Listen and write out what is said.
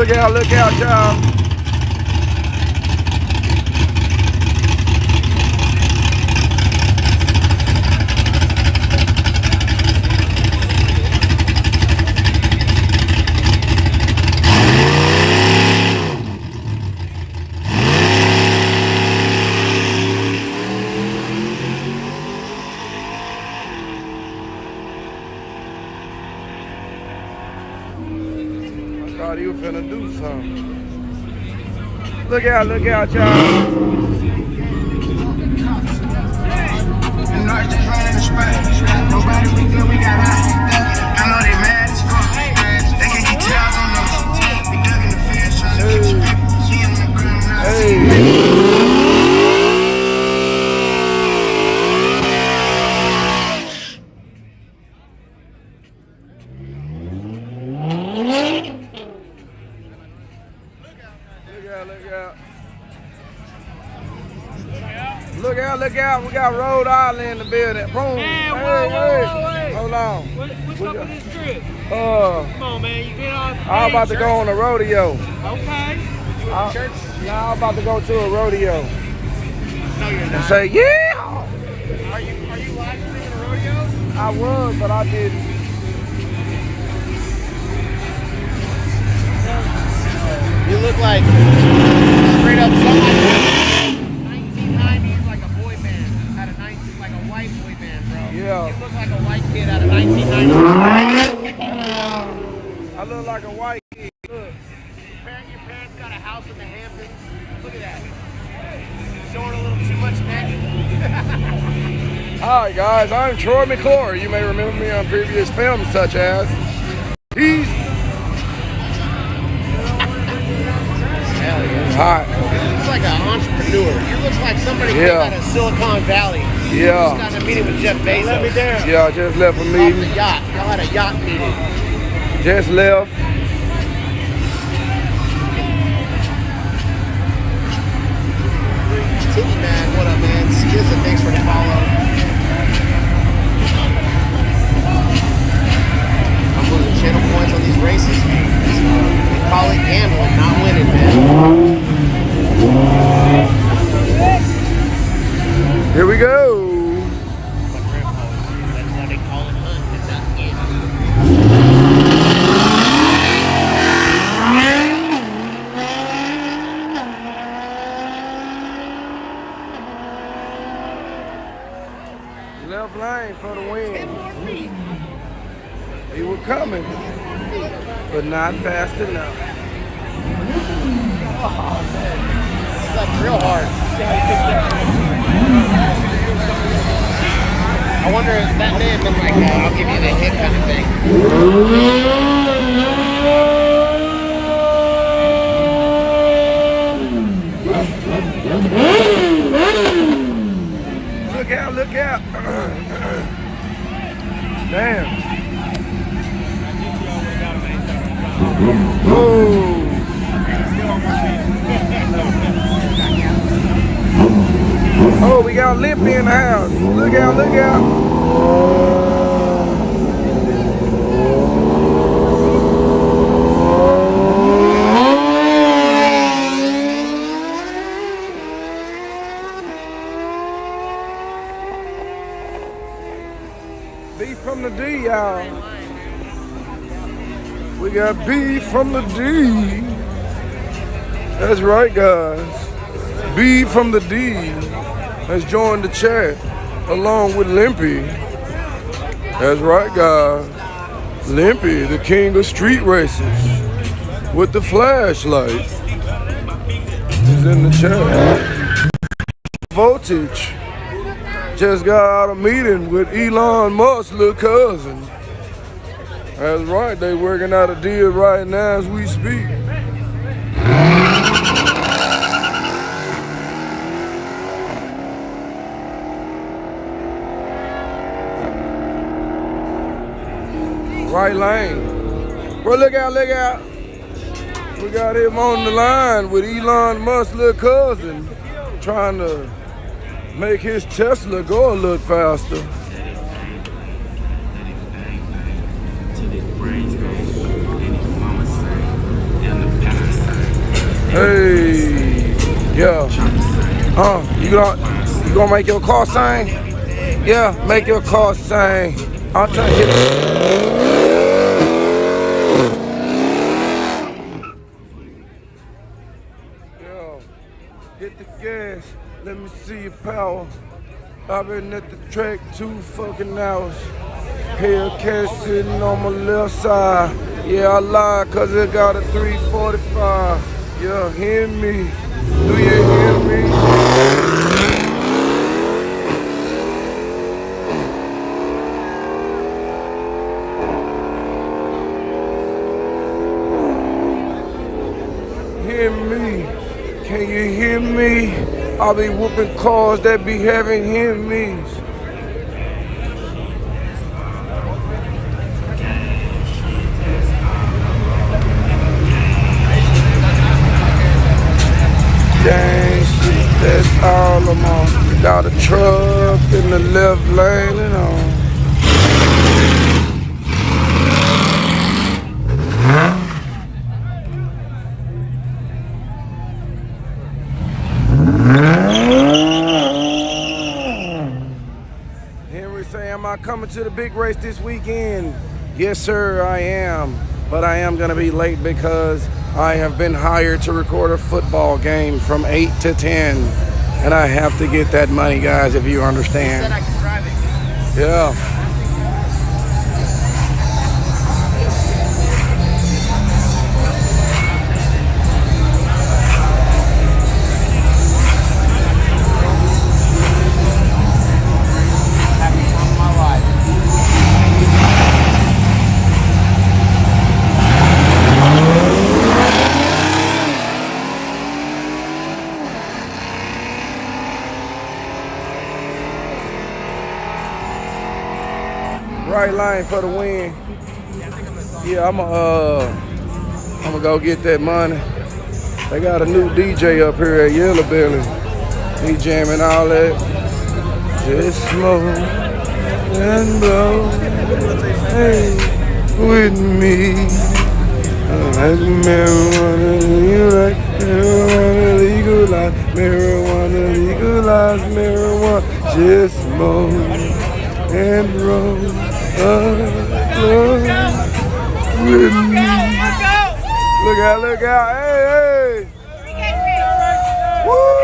Look out, y'all. Thought he was finna do something. Look out, y'all. Nobody we good, we got hot. I know they mad as fuck. They can't get tails on us. We dug in the field trying to get you people. She on the ground now. Look out, we got Rhode Island in the building. Boom. Man, whoa. Hold on. What's up with this trip? Come on, man, you get off. I'm about to go on a rodeo. Okay. Church? Nah, I'm about to go to a rodeo. No, you're not. And say, yeah! Are you live streaming a rodeo? I was, but I didn't. You look like straight up somebody. 1990s, like a boy band. Out of 19, like a white boy band, bro. Yeah. You look like a white kid out of 1990s. I look like a white kid. Look. Your parents got a house in the Hamptons. Look at that. Showing a little too much neck. Hi guys, I'm Troy McClure. You may remember me on previous films such as Peace. Hell yeah. Hot. You look like an entrepreneur. You look like somebody came out of Silicon Valley. Yeah. You just got in a meeting with Jeff Bezos. Let me down. Yeah, I just left a Off meeting. the yacht. Y'all had a yacht meeting. Just left. Titty man, what up, man? Skizza, thanks for the follow. I'm losing channel points on these races. We call it gambling, not winning, man. Here we go. My grandpa was saying that's why they call it hunting, not gambling. Left lane for the win. He was coming, but not fast enough. Oh, man. It's like real hard. I wonder if that may have been like, I'll give you the hit kind of thing. Look out. Damn. Oh. Oh, we got Limpy in the house. Look out. Beef from the D, y'all. We got beef from the D. That's right, guys. B from the D has joined the chat along with Limpy. That's right, guys. Limpy, the king of street races with the flashlight, is in the chat. Voltage just got out of a meeting with Elon Musk's little cousin. That's right, they working out a deal right now as we speak. Right lane. Well, look out. We got him on the line with Elon Musk's little cousin trying to make his Tesla go a little faster. Hey, yeah. You gonna make your car sing? Yeah, make your car sing. I'm trying to hit it. Yo, hit the gas. Let me see your power. I've been at the track 2 fucking hours. Hellcat sitting on my left side. Yeah, I lied cause it got a 345. Yeah, hear me? Do you hear me? Hear me? Can you hear me? I'll be whooping cars that be having hear me's. Dang shit, that's all I'm on. Got a truck in the left lane and on. Henry say, am I coming to the big race this weekend? Yes, sir, I am. But I am gonna be late because I have been hired to record a football game from 8 to 10. And I have to get that money, guys, if you understand. Said I could drive it. Yeah. Right line for the win. Yeah, I'm gonna go get that money. They got a new DJ up here at Yello Belly. He jamming all that. Just smoke and blow. Hey, with me. Like marijuana, you like marijuana legalize, marijuana legalize, marijuana. Just smoke and roll with me. Look out, hey, hey. Woo!